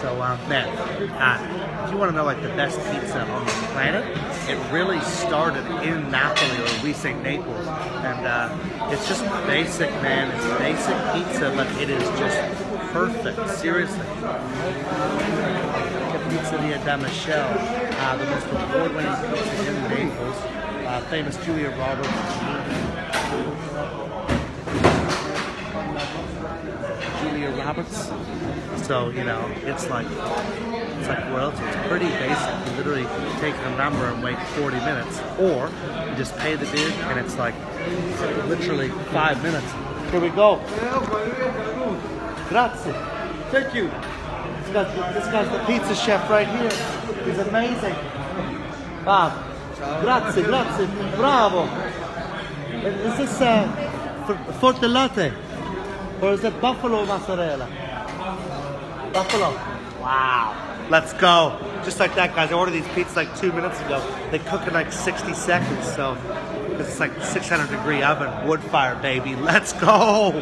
So, man, if you want to know like the best pizza on the planet, it really started in Napoli, or we say Naples, and it's just basic, man. It's basic pizza, but it is just perfect. Seriously. Pizzeria da Michele, the most award-winning pizza in Naples. Famous Julia Roberts. Julia Roberts. So, you know, it's like royalty. It's pretty basic. You literally take a number and wait 40 minutes, or you just pay the dude and it's like literally 5 minutes. Here we go. Grazie. Thank you. This guy's the pizza chef right here. He's amazing. Wow. Grazie, grazie. Bravo. Is this forte latte? Or is it buffalo mozzarella? Buffalo. Wow. Let's go. Just like that, guys. I ordered these pizzas like 2 minutes ago. They cook in like 60 seconds, so it's like 600-degree oven, wood fire, baby. Let's go.